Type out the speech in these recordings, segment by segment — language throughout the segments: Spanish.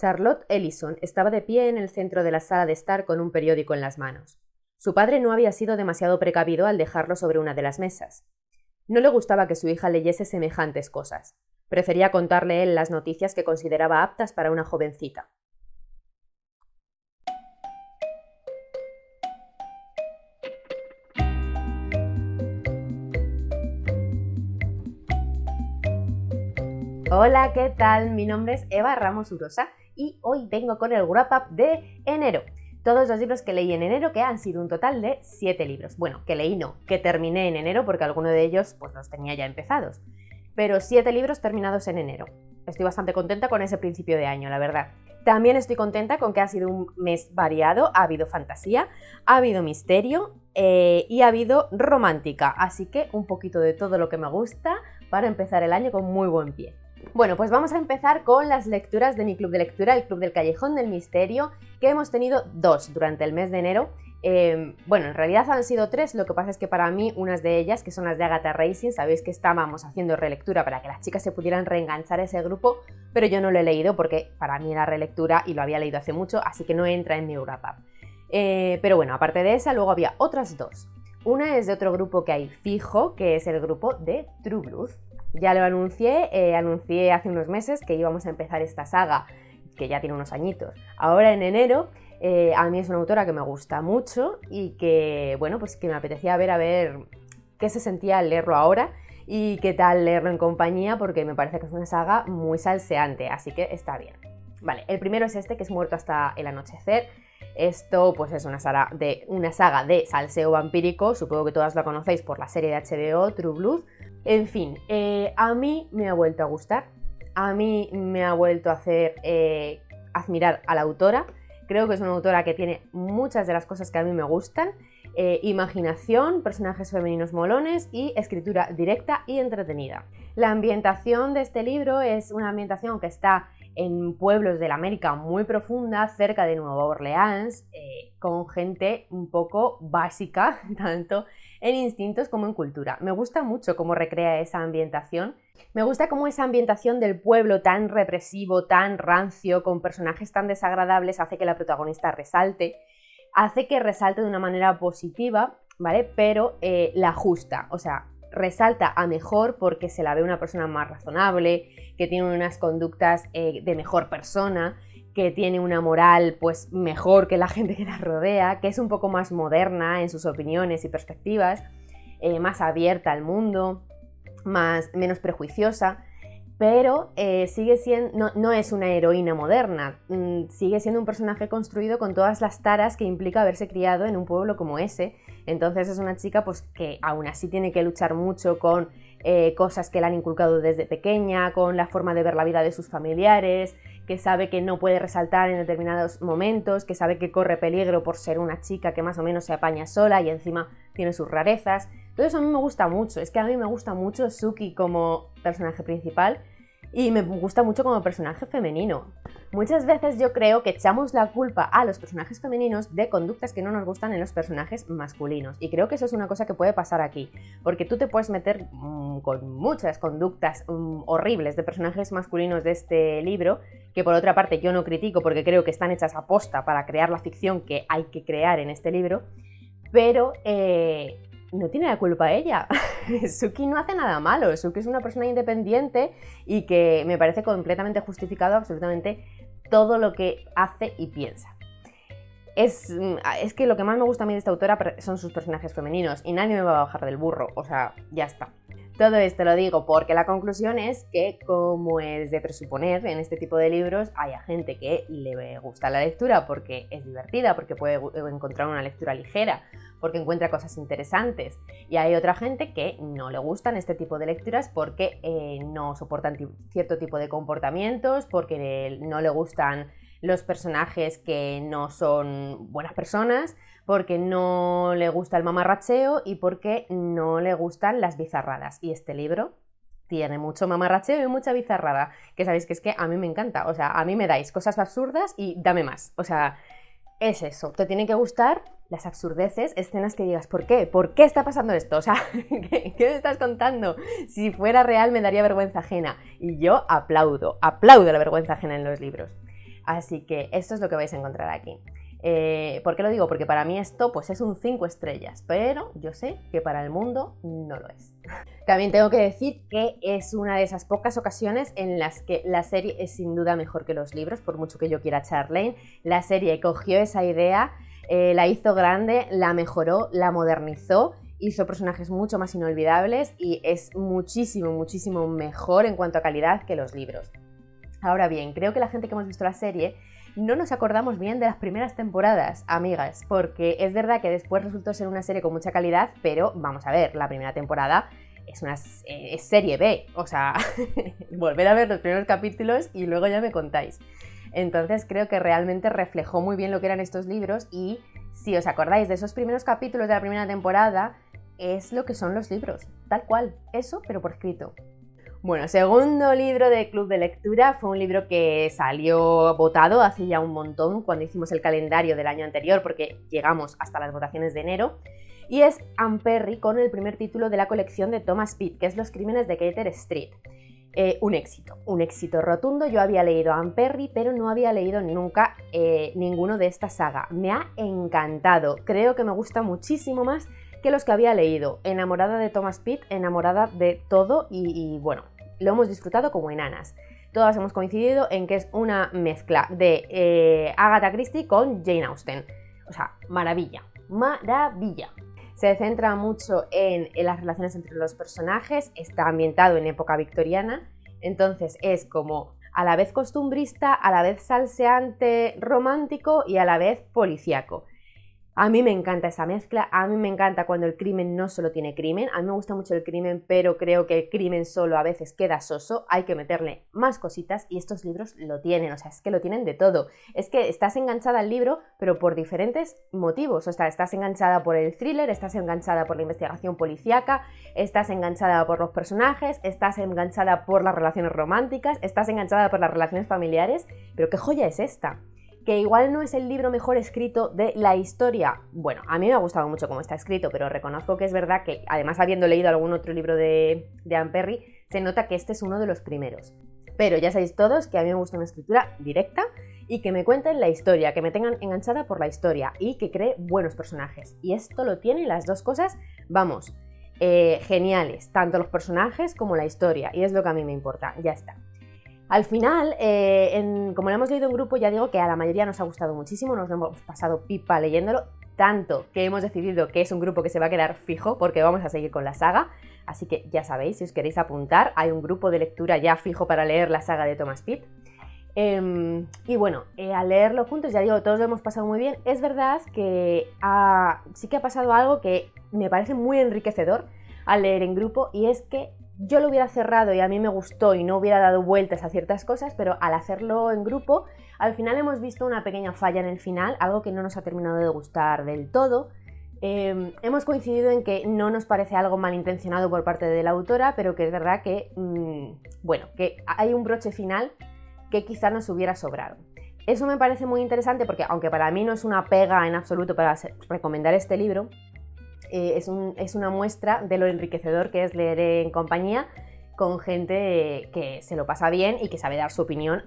Charlotte Ellison estaba de pie en el centro de la sala de estar con un periódico en las manos. Su padre no había sido demasiado precavido al dejarlo sobre una de las mesas. No le gustaba que su hija leyese semejantes cosas. Prefería contarle él las noticias que consideraba aptas para una jovencita. Hola, ¿qué tal? Mi nombre es Eva Ramos Urosa y hoy vengo con el wrap-up de enero. Todos los libros que leí en enero, que han sido un total de 7 libros. Bueno, que leí no, que terminé en enero porque alguno de ellos pues los tenía ya empezados. Pero 7 libros terminados en enero. Estoy bastante contenta con ese principio de año, la verdad. También estoy contenta con que ha sido un mes variado, ha habido fantasía, ha habido misterio y ha habido romántica. Así que un poquito de todo lo que me gusta para empezar el año con muy buen pie. Bueno, pues vamos a empezar con las lecturas de mi club de lectura, el Club del Callejón del Misterio, que hemos tenido 2 durante el mes de enero. Bueno, en realidad han sido 3, lo que pasa es que para mí unas de ellas, que son las de Agatha Racing, sabéis que estábamos haciendo relectura para que las chicas se pudieran reenganchar a ese grupo, pero yo no lo he leído porque para mí era relectura y lo había leído hace mucho, así que no entra en mi wrap-up. Pero bueno, aparte de esa, luego había otras 2. Una es de otro grupo que hay fijo, que es el grupo de True Blood. Ya lo anuncié hace unos meses que íbamos a empezar esta saga, que ya tiene unos añitos. Ahora en enero, a mí es una autora que me gusta mucho y que, bueno, pues que me apetecía ver a ver qué se sentía al leerlo ahora y qué tal leerlo en compañía, porque me parece que es una saga muy salseante, así que está bien. Vale, el primero es este, que es Muerto hasta el anochecer. Esto pues es una saga de salseo vampírico, supongo que todas la conocéis por la serie de HBO, True Blood. En fin, a mí me ha vuelto a gustar, a mí me ha vuelto a hacer admirar a la autora. Creo que es una autora que tiene muchas de las cosas que a mí me gustan, imaginación, personajes femeninos molones y escritura directa y entretenida. La ambientación de este libro es una ambientación que está en pueblos de la América muy profunda, cerca de Nueva Orleans, con gente un poco básica, tanto en instintos como en cultura. Me gusta mucho cómo recrea esa ambientación. Me gusta cómo esa ambientación del pueblo tan represivo, tan rancio, con personajes tan desagradables, hace que la protagonista resalte. Hace que resalte de una manera positiva, ¿vale? Pero la justa, o sea, resalta a mejor porque se la ve una persona más razonable, que tiene unas conductas de mejor persona, que tiene una moral pues mejor que la gente que la rodea, que es un poco más moderna en sus opiniones y perspectivas, más abierta al mundo, menos prejuiciosa, pero sigue siendo, no es una heroína moderna, sigue siendo un personaje construido con todas las taras que implica haberse criado en un pueblo como ese. Entonces es una chica pues, que aún así tiene que luchar mucho con cosas que le han inculcado desde pequeña, con la forma de ver la vida de sus familiares, que sabe que no puede resaltar en determinados momentos, que sabe que corre peligro por ser una chica que más o menos se apaña sola y encima tiene sus rarezas. Todo eso a mí me gusta mucho, es que a mí me gusta mucho Suki como personaje principal y me gusta mucho como personaje femenino. Muchas veces yo creo que echamos la culpa a los personajes femeninos de conductas que no nos gustan en los personajes masculinos, y creo que eso es una cosa que puede pasar aquí, porque tú te puedes meter con muchas conductas horribles de personajes masculinos de este libro, que por otra parte yo no critico porque creo que están hechas a posta para crear la ficción que hay que crear en este libro, pero no tiene la culpa ella. Suki no hace nada malo, Suki es una persona independiente y que me parece completamente justificado absolutamente todo lo que hace y piensa. Es que lo que más me gusta a mí de esta autora son sus personajes femeninos y nadie me va a bajar del burro, o sea, ya está. Todo esto lo digo porque la conclusión es que, como es de presuponer en este tipo de libros, hay gente que le gusta la lectura porque es divertida, porque puede encontrar una lectura ligera, porque encuentra cosas interesantes, y hay otra gente que no le gustan este tipo de lecturas porque no soportan cierto tipo de comportamientos, porque no le gustan los personajes que no son buenas personas, porque no le gusta el mamarracheo y porque no le gustan las bizarradas. Y este libro tiene mucho mamarracheo y mucha bizarrada, que sabéis que es que a mí me encanta. O sea, a mí me dais cosas absurdas y dame más. O sea, es eso, te tienen que gustar las absurdeces, escenas que digas, ¿por qué? ¿Por qué está pasando esto? O sea, ¿qué me estás contando? Si fuera real me daría vergüenza ajena. Y yo aplaudo la vergüenza ajena en los libros. Así que esto es lo que vais a encontrar aquí. ¿Por qué lo digo? Porque para mí esto pues es un 5 estrellas, pero yo sé que para el mundo no lo es. También tengo que decir que es una de esas pocas ocasiones en las que la serie es sin duda mejor que los libros, por mucho que yo quiera Charlene. La serie cogió esa idea, la hizo grande, la mejoró, la modernizó, hizo personajes mucho más inolvidables y es muchísimo, muchísimo mejor en cuanto a calidad que los libros. Ahora bien, creo que la gente que hemos visto la serie no nos acordamos bien de las primeras temporadas, amigas, porque es verdad que después resultó ser una serie con mucha calidad, pero vamos a ver, la primera temporada es serie B, o sea, volver a ver los primeros capítulos y luego ya me contáis. Entonces creo que realmente reflejó muy bien lo que eran estos libros y si os acordáis de esos primeros capítulos de la primera temporada, es lo que son los libros, tal cual, eso pero por escrito. Bueno, segundo libro de Club de Lectura fue un libro que salió votado hace ya un montón cuando hicimos el calendario del año anterior porque llegamos hasta las votaciones de enero y es Anne Perry con el primer título de la colección de Thomas Pitt, que es Los crímenes de Gater Street. Un éxito rotundo. Yo había leído a Anne Perry, pero no había leído nunca ninguno de esta saga. Me ha encantado, creo que me gusta muchísimo más que los que había leído. Enamorada de Thomas Pitt, enamorada de todo y bueno, lo hemos disfrutado como enanas. Todas hemos coincidido en que es una mezcla de Agatha Christie con Jane Austen. O sea, maravilla, maravilla. Se centra mucho en las relaciones entre los personajes, está ambientado en época victoriana, entonces es como a la vez costumbrista, a la vez salseante, romántico y a la vez policíaco. A mí me encanta esa mezcla, a mí me encanta cuando el crimen no solo tiene crimen, a mí me gusta mucho el crimen, pero creo que el crimen solo a veces queda soso, hay que meterle más cositas y estos libros lo tienen, o sea, es que lo tienen de todo. Es que estás enganchada al libro, pero por diferentes motivos, o sea, estás enganchada por el thriller, estás enganchada por la investigación policíaca, estás enganchada por los personajes, estás enganchada por las relaciones románticas, estás enganchada por las relaciones familiares, pero ¿qué joya es esta? Que igual no es el libro mejor escrito de la historia. Bueno, a mí me ha gustado mucho cómo está escrito, pero reconozco que es verdad que, además habiendo leído algún otro libro de Anne Perry, se nota que este es uno de los primeros. Pero ya sabéis todos que a mí me gusta una escritura directa y que me cuenten la historia, que me tengan enganchada por la historia y que cree buenos personajes. Y esto lo tiene las dos cosas, vamos, geniales, tanto los personajes como la historia, y es lo que a mí me importa, ya está. Al final, como lo hemos leído en grupo, ya digo que a la mayoría nos ha gustado muchísimo, nos lo hemos pasado pipa leyéndolo, tanto que hemos decidido que es un grupo que se va a quedar fijo porque vamos a seguir con la saga, así que ya sabéis, si os queréis apuntar, hay un grupo de lectura ya fijo para leer la saga de Thomas Pitt. Y bueno, al leerlo juntos, ya digo, todos lo hemos pasado muy bien. Es verdad que sí que ha pasado algo que me parece muy enriquecedor al leer en grupo y es que yo lo hubiera cerrado y a mí me gustó y no hubiera dado vueltas a ciertas cosas, pero al hacerlo en grupo, al final hemos visto una pequeña falla en el final, algo que no nos ha terminado de gustar del todo. Hemos coincidido en que no nos parece algo malintencionado por parte de la autora, pero que es verdad que, bueno, que hay un broche final que quizá nos hubiera sobrado. Eso me parece muy interesante porque, aunque para mí no es una pega en absoluto para recomendar este libro, es una muestra de lo enriquecedor que es leer en compañía con gente que se lo pasa bien y que sabe dar su opinión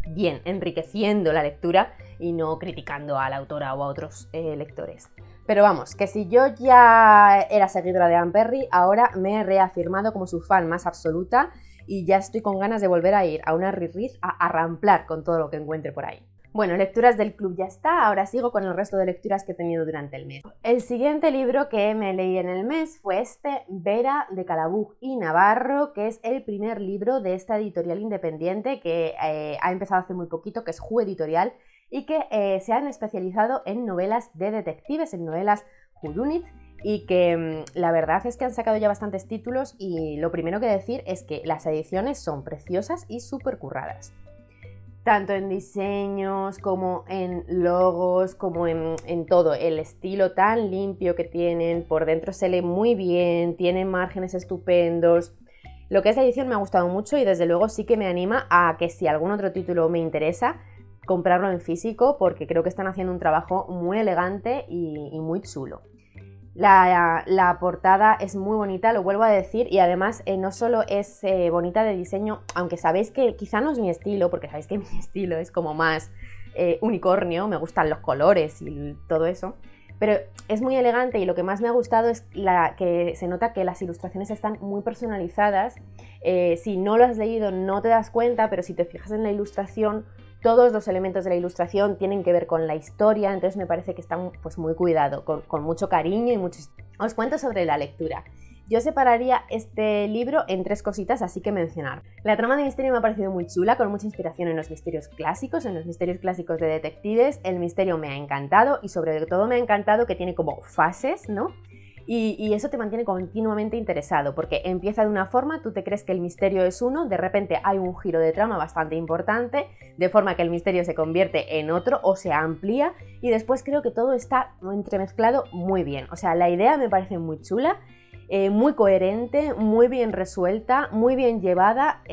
bien, enriqueciendo la lectura y no criticando a la autora o a otros lectores. Pero vamos, que si yo ya era seguidora de Anne Perry, ahora me he reafirmado como su fan más absoluta y ya estoy con ganas de volver a ir a una Riz a ramplar con todo lo que encuentre por ahí. Bueno, lecturas del club ya está, ahora sigo con el resto de lecturas que he tenido durante el mes. El siguiente libro que me leí en el mes fue Vera de Calabuj y Navarro, que es el primer libro de esta editorial independiente que ha empezado hace muy poquito, que es Ju Editorial, y que se han especializado en novelas de detectives, en novelas whodunit, y que la verdad es que han sacado ya bastantes títulos y lo primero que decir es que las ediciones son preciosas y súper curradas. Tanto en diseños, como en logos, como en todo. El estilo tan limpio que tienen, por dentro se lee muy bien, tienen márgenes estupendos. Lo que es la edición me ha gustado mucho y desde luego sí que me anima a que si algún otro título me interesa, comprarlo en físico porque creo que están haciendo un trabajo muy elegante y muy chulo. La portada es muy bonita, lo vuelvo a decir, y además no solo es bonita de diseño, aunque sabéis que quizá no es mi estilo, porque sabéis que mi estilo es como más unicornio, me gustan los colores y todo eso, pero es muy elegante y lo que más me ha gustado es que se nota que las ilustraciones están muy personalizadas. Si no lo has leído no te das cuenta, pero si te fijas en la ilustración, todos los elementos de la ilustración tienen que ver con la historia, entonces me parece que están pues muy cuidado, con mucho cariño y mucho... Os cuento sobre la lectura. Yo separaría este libro en 3 cositas así que mencionar. La trama de misterio me ha parecido muy chula, con mucha inspiración en los misterios clásicos de detectives. El misterio me ha encantado y sobre todo me ha encantado que tiene como fases, ¿no? Y eso te mantiene continuamente interesado, porque empieza de una forma, tú te crees que el misterio es uno, de repente hay un giro de trama bastante importante, de forma que el misterio se convierte en otro o se amplía, y después creo que todo está entremezclado muy bien. O sea, la idea me parece muy chula, muy coherente, muy bien resuelta, muy bien llevada,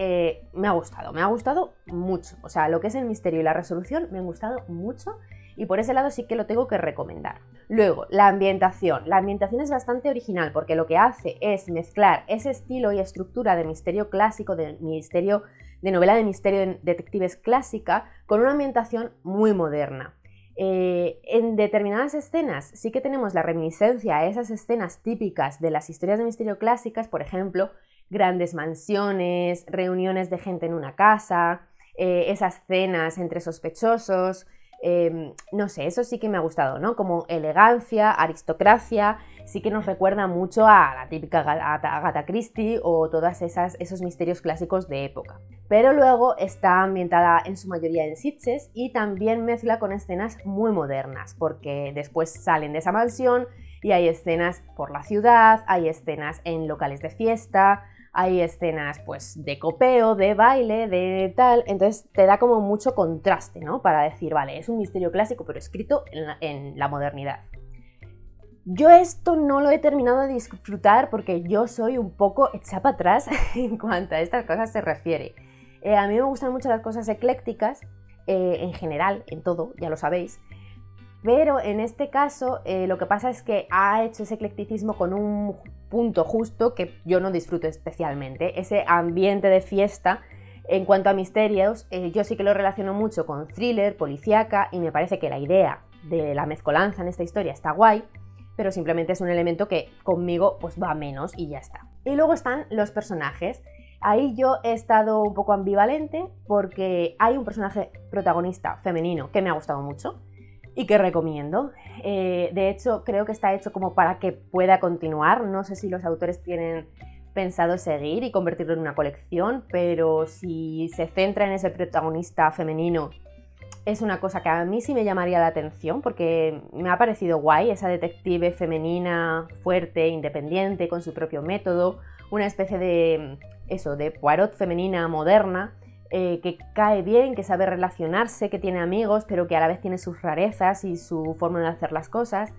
me ha gustado mucho. O sea, lo que es el misterio y la resolución me han gustado mucho, y por ese lado sí que lo tengo que recomendar. Luego, la ambientación. La ambientación es bastante original porque lo que hace es mezclar ese estilo y estructura de misterio clásico, de novela de misterio de detectives clásica, con una ambientación muy moderna. En determinadas escenas sí que tenemos la reminiscencia a esas escenas típicas de las historias de misterio clásicas, por ejemplo, grandes mansiones, reuniones de gente en una casa, esas cenas entre sospechosos. No sé, eso sí que me ha gustado, ¿no? Como elegancia, aristocracia, sí que nos recuerda mucho a la típica Agatha Christie o todos esos misterios clásicos de época. Pero luego está ambientada en su mayoría en Sitges y también mezcla con escenas muy modernas, porque después salen de esa mansión y hay escenas por la ciudad, hay escenas en locales de fiesta, hay escenas pues de copeo, de baile, de tal, entonces te da como mucho contraste, ¿no? Para decir, vale, es un misterio clásico pero escrito en la modernidad. Yo esto no lo he terminado de disfrutar porque yo soy un poco hecha para atrás en cuanto a estas cosas se refiere. A mí me gustan mucho las cosas eclécticas, en general, en todo, ya lo sabéis, pero en este caso lo que pasa es que ha hecho ese eclecticismo con un punto justo que yo no disfruto especialmente, ese ambiente de fiesta. En cuanto a misterios, yo sí que lo relaciono mucho con thriller, policíaca, y me parece que la idea de la mezcolanza en esta historia está guay, pero simplemente es un elemento que conmigo pues va menos y ya está. Y luego están los personajes. Ahí yo he estado un poco ambivalente porque hay un personaje protagonista femenino que me ha gustado mucho y que recomiendo. De hecho, creo que está hecho como para que pueda continuar. No sé si los autores tienen pensado seguir y convertirlo en una colección, pero si se centra en ese protagonista femenino, es una cosa que a mí sí me llamaría la atención porque me ha parecido guay, esa detective femenina, fuerte, independiente, con su propio método, una especie de Poirot femenina moderna, que cae bien, que sabe relacionarse, que tiene amigos, pero que a la vez tiene sus rarezas y su forma de hacer las cosas.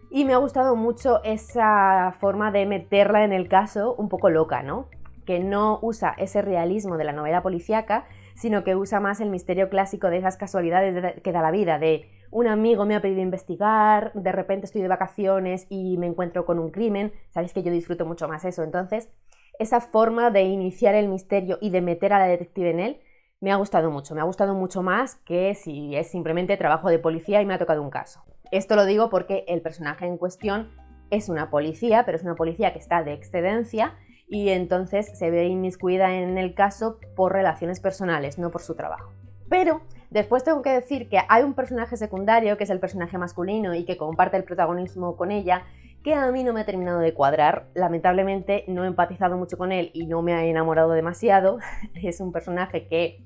Y me ha gustado mucho esa forma de meterla en el caso un poco loca, ¿no? Que no usa ese realismo de la novela policíaca, sino que usa más el misterio clásico de esas casualidades que da la vida, de un amigo me ha pedido investigar, de repente estoy de vacaciones y me encuentro con un crimen. Sabéis que yo disfruto mucho más eso, entonces esa forma de iniciar el misterio y de meter a la detective en él me ha gustado mucho más que si es simplemente trabajo de policía y me ha tocado un caso. Esto lo digo porque el personaje en cuestión es una policía, pero es una policía que está de excedencia y entonces se ve inmiscuida en el caso por relaciones personales, no por su trabajo. Pero después tengo que decir que hay un personaje secundario, que es el personaje masculino y que comparte el protagonismo con ella, que a mí no me ha terminado de cuadrar. Lamentablemente no he empatizado mucho con él y no me ha enamorado demasiado. Es un personaje que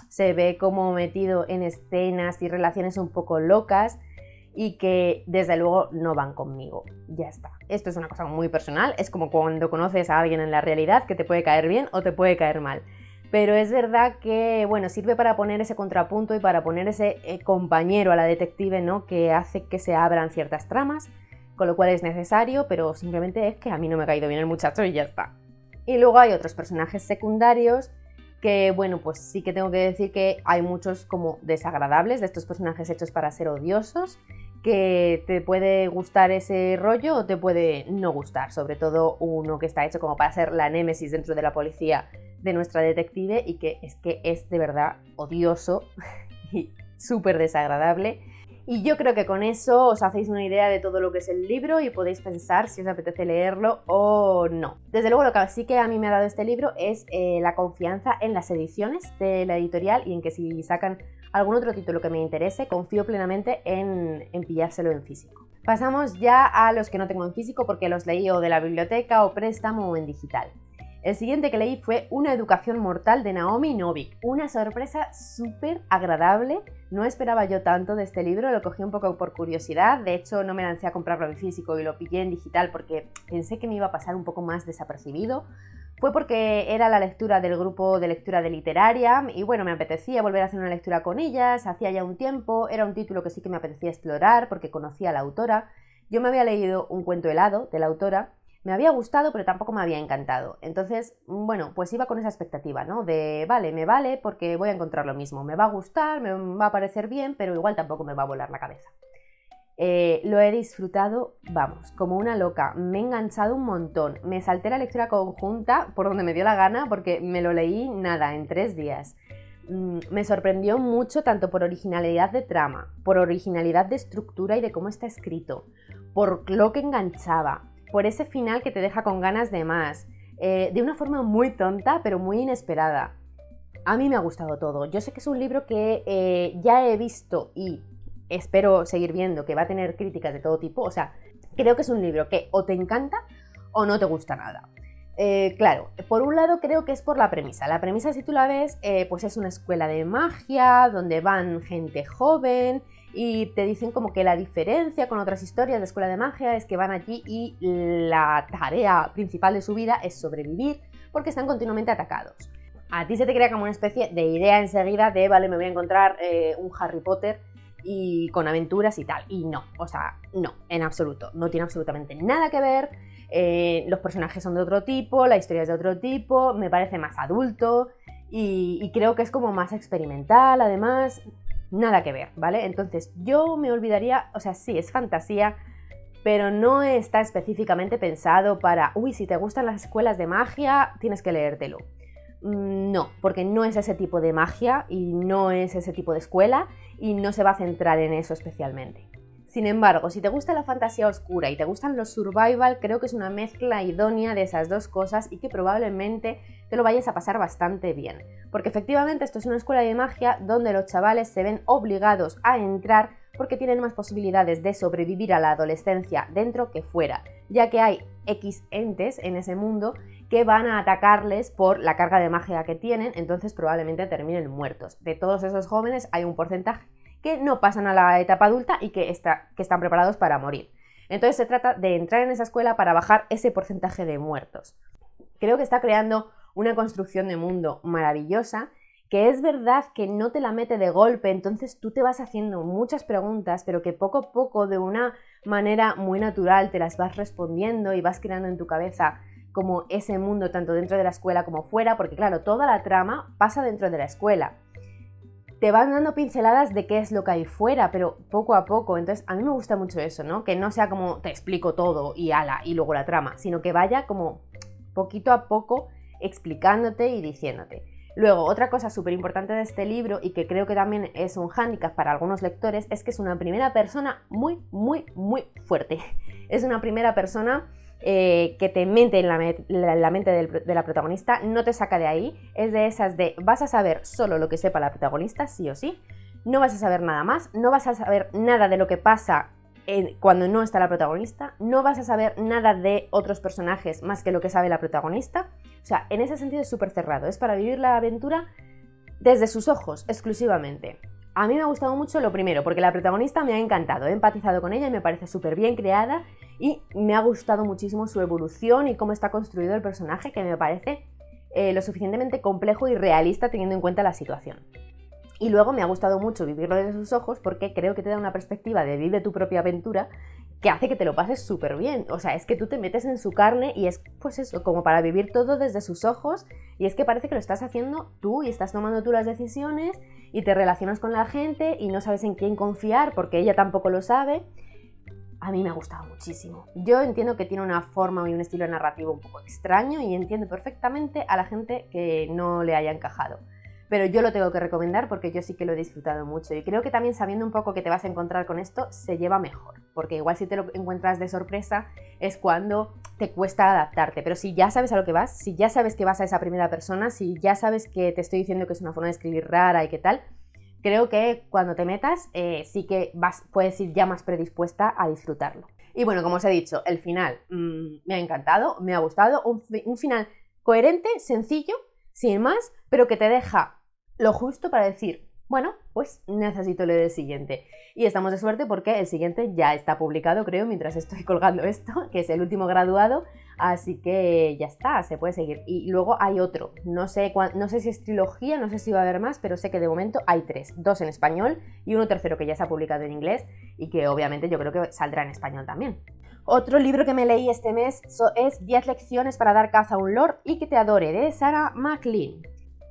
se ve como metido en escenas y relaciones un poco locas y que desde luego no van conmigo. Ya está. Esto es una cosa muy personal, es como cuando conoces a alguien en la realidad que te puede caer bien o te puede caer mal. Pero es verdad que, bueno, sirve para poner ese contrapunto y para poner ese compañero a la detective, ¿no? Que hace que se abran ciertas tramas, con lo cual es necesario, pero simplemente es que a mí no me ha caído bien el muchacho y ya está. Y luego hay otros personajes secundarios que, bueno, pues sí que tengo que decir que hay muchos como desagradables, de estos personajes hechos para ser odiosos, que te puede gustar ese rollo o te puede no gustar, sobre todo uno que está hecho como para ser la némesis dentro de la policía de nuestra detective y que es de verdad odioso y súper desagradable. Y yo creo que con eso os hacéis una idea de todo lo que es el libro y podéis pensar si os apetece leerlo o no. Desde luego lo que sí que a mí me ha dado este libro es la confianza en las ediciones de la editorial y en que si sacan algún otro título que me interese, confío plenamente en pillárselo en físico. Pasamos ya a los que no tengo en físico porque los leí o de la biblioteca o préstamo o en digital. El siguiente que leí fue Una educación mortal de Naomi Novik. Una sorpresa súper agradable. No esperaba yo tanto de este libro, lo cogí un poco por curiosidad. De hecho, no me lancé a comprarlo en físico y lo pillé en digital porque pensé que me iba a pasar un poco más desapercibido. Fue porque era la lectura del grupo de lectura de literaria y bueno, me apetecía volver a hacer una lectura con ellas, hacía ya un tiempo, era un título que sí que me apetecía explorar porque conocía a la autora. Yo me había leído Un cuento helado de la autora. Me había gustado, pero tampoco me había encantado. Entonces, bueno, pues iba con esa expectativa, ¿no? De, vale, me vale porque voy a encontrar lo mismo. Me va a gustar, me va a parecer bien, pero igual tampoco me va a volar la cabeza. Lo he disfrutado, vamos, como una loca. Me he enganchado un montón. Me salté la lectura conjunta por donde me dio la gana porque me lo leí, nada, en 3 días. Me sorprendió mucho tanto por originalidad de trama, por originalidad de estructura y de cómo está escrito, por lo que enganchaba, por ese final que te deja con ganas de más, de una forma muy tonta pero muy inesperada. A mí me ha gustado todo. Yo sé que es un libro que ya he visto y espero seguir viendo que va a tener críticas de todo tipo. O sea, creo que es un libro que o te encanta o no te gusta nada. Claro, por un lado creo que es por la premisa. La premisa, si tú la ves, pues es una escuela de magia donde van gente joven y te dicen como que la diferencia con otras historias de escuela de magia es que van allí y la tarea principal de su vida es sobrevivir porque están continuamente atacados. A ti se te crea como una especie de idea enseguida de, vale, me voy a encontrar un Harry Potter y con aventuras y tal. Y no, o sea, no, en absoluto. No tiene absolutamente nada que ver. Los personajes son de otro tipo, la historia es de otro tipo, me parece más adulto y creo que es como más experimental, además, nada que ver, ¿vale? Entonces yo me olvidaría, o sea, sí, es fantasía, pero no está específicamente pensado para, uy, si te gustan las escuelas de magia, tienes que leértelo. No, porque no es ese tipo de magia y no es ese tipo de escuela y no se va a centrar en eso especialmente. Sin embargo, si te gusta la fantasía oscura y te gustan los survival, creo que es una mezcla idónea de esas dos cosas y que probablemente te lo vayas a pasar bastante bien. Porque efectivamente esto es una escuela de magia donde los chavales se ven obligados a entrar porque tienen más posibilidades de sobrevivir a la adolescencia dentro que fuera, ya que hay X entes en ese mundo que van a atacarles por la carga de magia que tienen, entonces probablemente terminen muertos. De todos esos jóvenes hay un porcentaje que no pasan a la etapa adulta y que están preparados para morir. Entonces se trata de entrar en esa escuela para bajar ese porcentaje de muertos. Creo que está creando una construcción de mundo maravillosa, que es verdad que no te la mete de golpe, entonces tú te vas haciendo muchas preguntas, pero que poco a poco, de una manera muy natural, te las vas respondiendo y vas creando en tu cabeza como ese mundo tanto dentro de la escuela como fuera, porque claro, toda la trama pasa dentro de la escuela. Te van dando pinceladas de qué es lo que hay fuera, pero poco a poco. Entonces a mí me gusta mucho eso, ¿no? Que no sea como te explico todo y ala, y luego la trama, sino que vaya como poquito a poco explicándote y diciéndote. Luego, otra cosa súper importante de este libro, y que creo que también es un hándicap para algunos lectores, es que es una primera persona muy, muy, muy fuerte. Es una primera persona que te mete en la mente de la protagonista, no te saca de ahí. Es de esas de, vas a saber solo lo que sepa la protagonista, sí o sí. No vas a saber nada más, no vas a saber nada de lo que pasa cuando no está la protagonista, no vas a saber nada de otros personajes más que lo que sabe la protagonista. O sea, en ese sentido es súper cerrado, es para vivir la aventura desde sus ojos exclusivamente. A mí me ha gustado mucho lo primero, porque la protagonista me ha encantado, he empatizado con ella y me parece súper bien creada y me ha gustado muchísimo su evolución y cómo está construido el personaje, que me parece lo suficientemente complejo y realista teniendo en cuenta la situación. Y luego me ha gustado mucho vivirlo desde sus ojos porque creo que te da una perspectiva de vive tu propia aventura que hace que te lo pases súper bien. O sea, es que tú te metes en su carne y es pues eso, como para vivir todo desde sus ojos, y es que parece que lo estás haciendo tú y estás tomando tú las decisiones y te relacionas con la gente y no sabes en quién confiar porque ella tampoco lo sabe. A mí me ha gustado muchísimo. Yo entiendo que tiene una forma y un estilo narrativo un poco extraño y entiendo perfectamente a la gente que no le haya encajado. Pero yo lo tengo que recomendar porque yo sí que lo he disfrutado mucho y creo que también sabiendo un poco que te vas a encontrar con esto se lleva mejor, porque igual si te lo encuentras de sorpresa es cuando te cuesta adaptarte, pero si ya sabes a lo que vas, si ya sabes que vas a esa primera persona, si ya sabes que te estoy diciendo que es una forma de escribir rara y qué tal, creo que cuando te metas sí que puedes ir ya más predispuesta a disfrutarlo. Y bueno, como os he dicho, el final me ha encantado, me ha gustado, un final coherente, sencillo, sin más, pero que te deja lo justo para decir, bueno, pues necesito leer el siguiente. Y estamos de suerte porque el siguiente ya está publicado, creo, mientras estoy colgando esto, que es El último graduado, así que ya está, se puede seguir. Y luego hay otro, no sé si es trilogía, no sé si va a haber más, pero sé que de momento hay 3, 2 en español y uno tercero que ya se ha publicado en inglés y que obviamente yo creo que saldrá en español también. Otro libro que me leí este mes es 10 lecciones para dar caza a un lord y que te adore, de Sarah MacLean.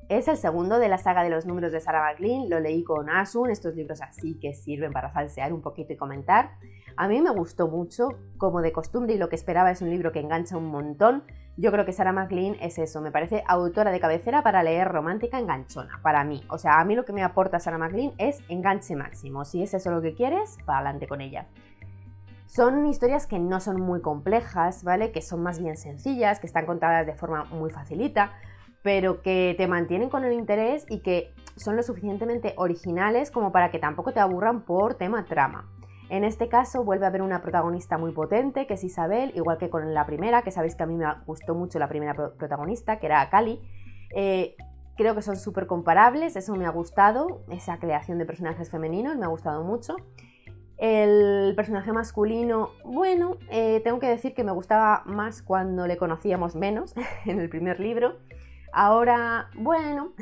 Es el segundo de la saga de los números de Sarah MacLean, lo leí con Asun, estos libros así que sirven para falsear un poquito y comentar. A mí me gustó mucho, como de costumbre, y lo que esperaba es un libro que engancha un montón. Yo creo que Sarah MacLean es eso, me parece autora de cabecera para leer romántica enganchona, para mí. O sea, a mí lo que me aporta Sarah MacLean es enganche máximo. Si es eso lo que quieres, para adelante con ella. Son historias que no son muy complejas, ¿vale? Que son más bien sencillas, que están contadas de forma muy facilita, pero que te mantienen con el interés y que son lo suficientemente originales como para que tampoco te aburran por tema trama. En este caso vuelve a haber una protagonista muy potente, que es Isabel, igual que con la primera, que sabéis que a mí me gustó mucho la primera protagonista, que era Cali. Creo que son súper comparables, eso me ha gustado, esa creación de personajes femeninos, me ha gustado mucho. El personaje masculino, bueno, tengo que decir que me gustaba más cuando le conocíamos menos en el primer libro. Ahora, bueno,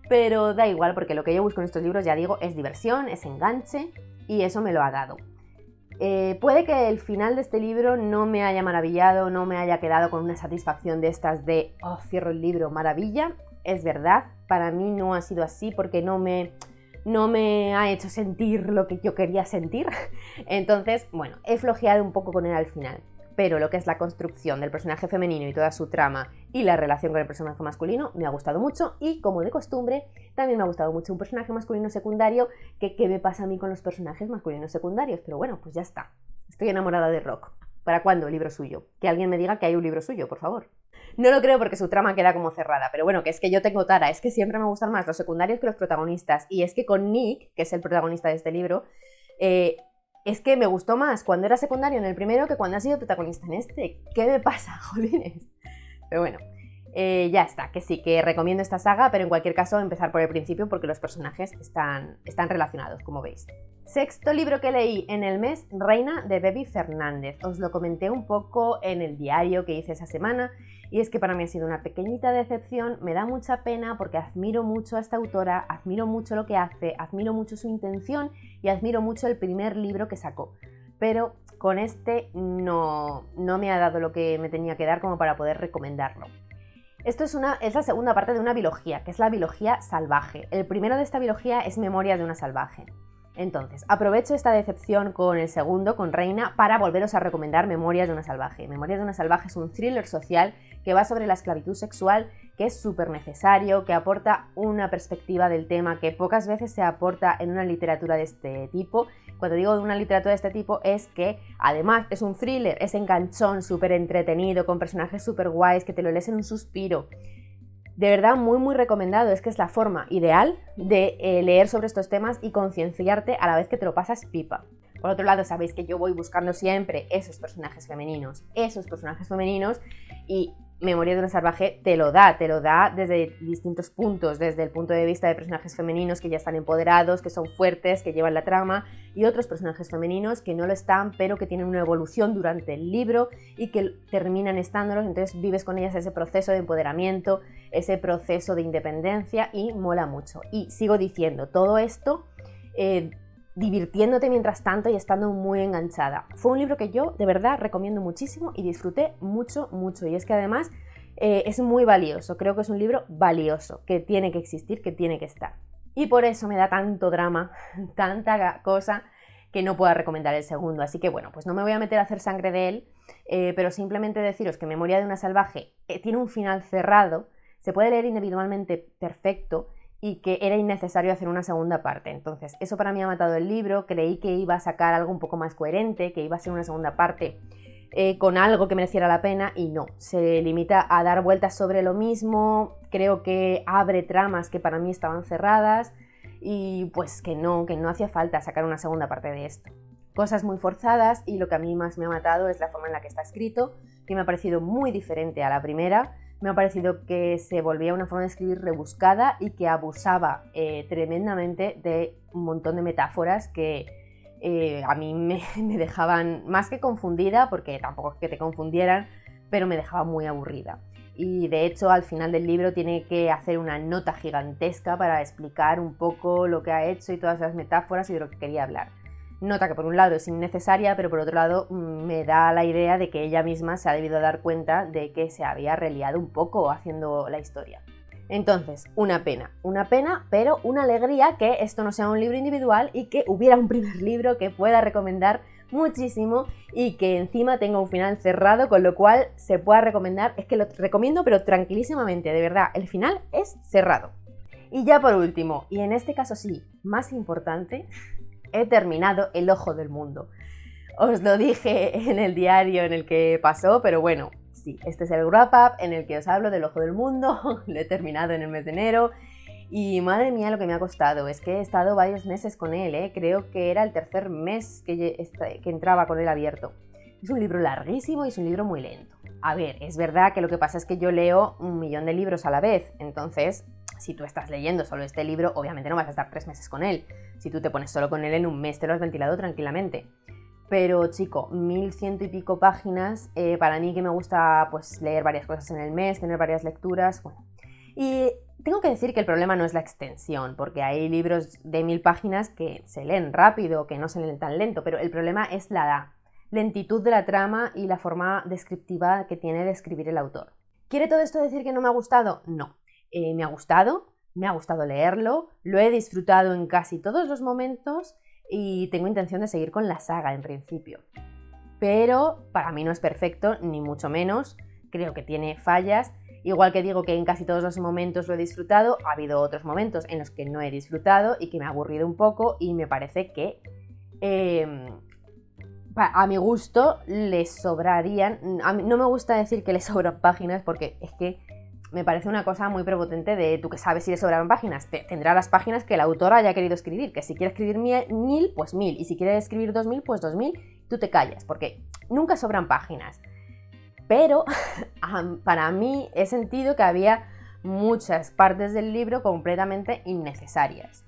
pero da igual porque lo que yo busco en estos libros, ya digo, es diversión, es enganche y eso me lo ha dado. Puede que el final de este libro no me haya maravillado, no me haya quedado con una satisfacción de estas de, oh, cierro el libro, maravilla. Es verdad, para mí no ha sido así porque no me ha hecho sentir lo que yo quería sentir. Entonces, bueno, he flojeado un poco con él al final. Pero lo que es la construcción del personaje femenino y toda su trama y la relación con el personaje masculino me ha gustado mucho y, como de costumbre, también me ha gustado mucho un personaje masculino secundario. ¿Qué me pasa a mí con los personajes masculinos secundarios? Pero bueno, pues ya está. Estoy enamorada de Rock. ¿Para cuándo el libro suyo? Que alguien me diga que hay un libro suyo, por favor. No lo creo porque su trama queda como cerrada, pero bueno, que es que yo tengo tara, es que siempre me gustan más los secundarios que los protagonistas. Y es que con Nick, que es el protagonista de este libro, es que me gustó más cuando era secundario en el primero que cuando ha sido protagonista en este. ¿Qué me pasa, jolines? Pero bueno, ya está, que sí, que recomiendo esta saga, pero en cualquier caso empezar por el principio porque los personajes están relacionados, como veis. Sexto libro que leí en el mes, Reina, de Bebi Fernández. Os lo comenté un poco en el diario que hice esa semana y es que para mí ha sido una pequeñita decepción, me da mucha pena porque admiro mucho a esta autora, admiro mucho lo que hace, admiro mucho su intención y admiro mucho el primer libro que sacó. Pero con este no me ha dado lo que me tenía que dar como para poder recomendarlo. Esto es la segunda parte de una biología, que es la biología salvaje. El primero de esta biología es Memorias de una salvaje. Entonces, aprovecho esta decepción con el segundo, con Reina, para volveros a recomendar Memorias de una salvaje. Memorias de una salvaje es un thriller social que va sobre la esclavitud sexual, que es súper necesario, que aporta una perspectiva del tema que pocas veces se aporta en una literatura de este tipo. Cuando digo de una literatura de este tipo es que además es un thriller, es enganchón, súper entretenido, con personajes súper guays, que te lo lees en un suspiro. De verdad, muy muy recomendado, es que es la forma ideal de leer sobre estos temas y concienciarte a la vez que te lo pasas pipa. Por otro lado, sabéis que yo voy buscando siempre esos personajes femeninos y Memorias de una salvaje te lo da desde distintos puntos, desde el punto de vista de personajes femeninos que ya están empoderados, que son fuertes, que llevan la trama, y otros personajes femeninos que no lo están, pero que tienen una evolución durante el libro y que terminan estándolos, entonces vives con ellas ese proceso de empoderamiento, ese proceso de independencia y mola mucho. Y sigo diciendo, todo esto divirtiéndote mientras tanto y estando muy enganchada. Fue un libro que yo de verdad recomiendo muchísimo y disfruté mucho, mucho. Y es que además es muy valioso, creo que es un libro valioso, que tiene que existir, que tiene que estar. Y por eso me da tanto drama, tanta cosa, que no pueda recomendar el segundo. Así que bueno, pues no me voy a meter a hacer sangre de él, pero simplemente deciros que Memoria de una salvaje tiene un final cerrado, se puede leer individualmente perfecto, y que era innecesario hacer una segunda parte. Entonces, eso para mí ha matado el libro. Creí que iba a sacar algo un poco más coherente, que iba a ser una segunda parte con algo que mereciera la pena, y no, se limita a dar vueltas sobre lo mismo. Creo que abre tramas que para mí estaban cerradas y pues que no hacía falta sacar una segunda parte de esto. Cosas muy forzadas, y lo que a mí más me ha matado es la forma en la que está escrito, que me ha parecido muy diferente a la primera. Me ha parecido que se volvía una forma de escribir rebuscada y que abusaba tremendamente de un montón de metáforas que a mí me dejaban más que confundida, porque tampoco es que te confundieran, pero me dejaba muy aburrida. Y de hecho al final del libro tiene que hacer una nota gigantesca para explicar un poco lo que ha hecho y todas las metáforas y de lo que quería hablar. Nota que por un lado es innecesaria, pero por otro lado me da la idea de que ella misma se ha debido dar cuenta de que se había reliado un poco haciendo la historia. Entonces, una pena, pero una alegría que esto no sea un libro individual y que hubiera un primer libro que pueda recomendar muchísimo y que encima tenga un final cerrado, con lo cual se pueda recomendar. Es que lo recomiendo, pero tranquilísimamente, de verdad, el final es cerrado. Y ya por último, y en este caso sí, más importante, he terminado El ojo del mundo. Os lo dije en el diario en el que pasó, pero bueno, sí, este es el wrap-up en el que os hablo del ojo del mundo. Lo he terminado en el mes de enero y madre mía lo que me ha costado. Es que he estado varios meses con él, creo que era el tercer mes que entraba con él abierto. Es un libro larguísimo y es un libro muy lento. A ver, es verdad que lo que pasa es que yo leo 1.000.000 de libros a la vez, entonces si tú estás leyendo solo este libro, obviamente no vas a estar 3 meses con él. Si tú te pones solo con él en un mes te lo has ventilado tranquilamente. Pero chico, 1.100 y pico páginas, para mí que me gusta pues leer varias cosas en el mes, tener varias lecturas, bueno. Y tengo que decir que el problema no es la extensión, porque hay libros de 1.000 páginas que se leen rápido, que no se leen tan lento, pero el problema es la lentitud de la trama y la forma descriptiva que tiene de escribir el autor. ¿Quiere todo esto decir que no me ha gustado? No. Me ha gustado leerlo, lo he disfrutado en casi todos los momentos y tengo intención de seguir con la saga en principio. Pero para mí no es perfecto, ni mucho menos, creo que tiene fallas. Igual que digo que en casi todos los momentos lo he disfrutado, ha habido otros momentos en los que no he disfrutado y que me ha aburrido un poco, y me parece que a mi gusto le sobrarían. A mí no me gusta decir que le sobran páginas, porque es que me parece una cosa muy prepotente de tú que sabes si le sobraron páginas. Tendrá las páginas que el autor haya querido escribir, que si quiere escribir 1.000, pues 1.000, y si quiere escribir 2.000, pues 2.000, tú te callas, porque nunca sobran páginas. Pero para mí he sentido que había muchas partes del libro completamente innecesarias.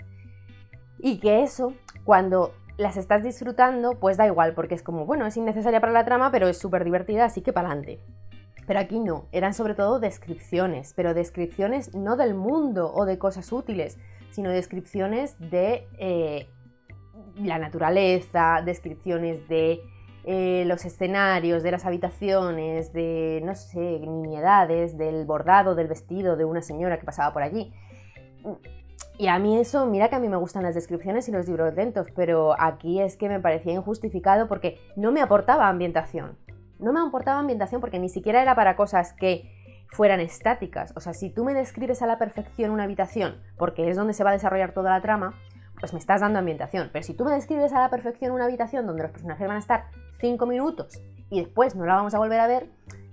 Y que eso, cuando las estás disfrutando, pues da igual, porque es como, bueno, es innecesaria para la trama, pero es súper divertida, así que para adelante. Pero aquí no, eran sobre todo descripciones, pero descripciones no del mundo o de cosas útiles, sino descripciones de la naturaleza, descripciones de los escenarios, de las habitaciones, de, no sé, nimiedades, del bordado del vestido de una señora que pasaba por allí. Y a mí eso, mira que a mí me gustan las descripciones y los libros lentos, pero aquí es que me parecía injustificado porque no me aportaba ambientación. No me aportaba ambientación porque ni siquiera era para cosas que fueran estáticas. O sea, si tú me describes a la perfección una habitación, porque es donde se va a desarrollar toda la trama, pues me estás dando ambientación. Pero si tú me describes a la perfección una habitación donde los personajes van a estar 5 minutos y después no la vamos a volver a ver,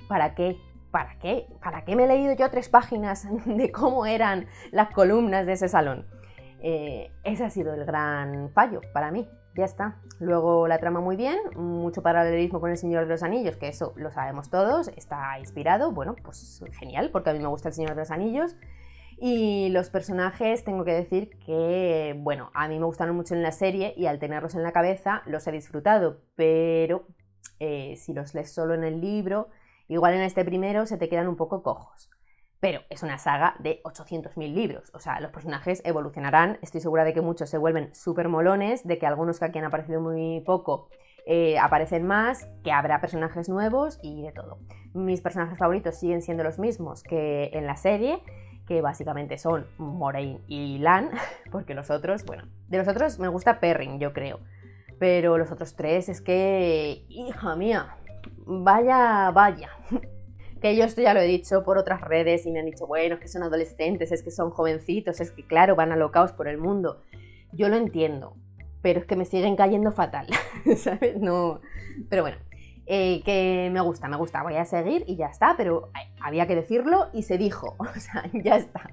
¿para qué? ¿Para qué? ¿Para qué me he leído yo 3 páginas de cómo eran las columnas de ese salón? Ese ha sido el gran fallo para mí. Ya está. Luego la trama muy bien, mucho paralelismo con El Señor de los Anillos, que eso lo sabemos todos, está inspirado, bueno, pues genial, porque a mí me gusta El Señor de los Anillos. Y los personajes, tengo que decir que, bueno, a mí me gustaron mucho en la serie y al tenerlos en la cabeza los he disfrutado, pero si los lees solo en el libro, igual en este primero se te quedan un poco cojos. pero es una saga de 800.000 libros. O sea, los personajes evolucionarán. Estoy segura de que muchos se vuelven súper molones, de que algunos que aquí han aparecido muy poco aparecen más, que habrá personajes nuevos y de todo. Mis personajes favoritos siguen siendo los mismos que en la serie, que básicamente son Moiraine y Lan, porque los otros, bueno, de los otros me gusta Perrin, yo creo. Pero los otros tres es que, hija mía, vaya. Que yo esto ya lo he dicho por otras redes y me han dicho, bueno, es que son adolescentes, es que son jovencitos, es que claro, van alocados por el mundo. Yo lo entiendo, pero es que me siguen cayendo fatal, ¿sabes? No, pero bueno, que me gusta, voy a seguir y ya está, pero había que decirlo y se dijo, o sea, ya está.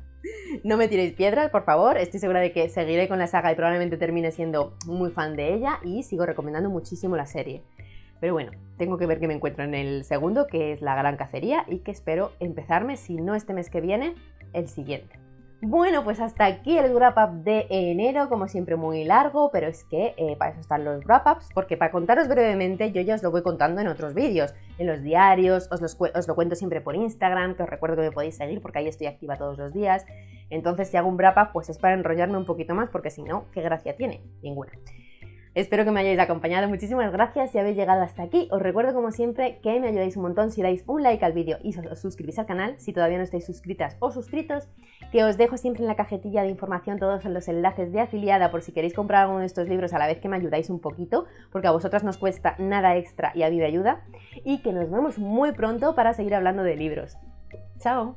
No me tiréis piedras, por favor, estoy segura de que seguiré con la saga y probablemente termine siendo muy fan de ella y sigo recomendando muchísimo la serie. Pero bueno, tengo que ver qué me encuentro en el segundo, que es La Gran Cacería, y que espero empezarme, si no este mes que viene, el siguiente. Bueno, pues hasta aquí el wrap-up de enero, como siempre muy largo, pero es que para eso están los wrap-ups, porque para contaros brevemente yo ya os lo voy contando en otros vídeos, en los diarios, os lo cuento siempre por Instagram, que os recuerdo que me podéis seguir porque ahí estoy activa todos los días. Entonces si hago un wrap-up pues es para enrollarme un poquito más, porque si no, ¿qué gracia tiene? Ninguna. Espero que me hayáis acompañado, muchísimas gracias si habéis llegado hasta aquí. Os recuerdo como siempre que me ayudáis un montón si dais un like al vídeo y os suscribís al canal, si todavía no estáis suscritas o suscritos, que os dejo siempre en la cajetilla de información todos los enlaces de afiliada por si queréis comprar alguno de estos libros a la vez que me ayudáis un poquito, porque a vosotras no os cuesta nada extra y a mí me ayuda, y que nos vemos muy pronto para seguir hablando de libros. ¡Chao!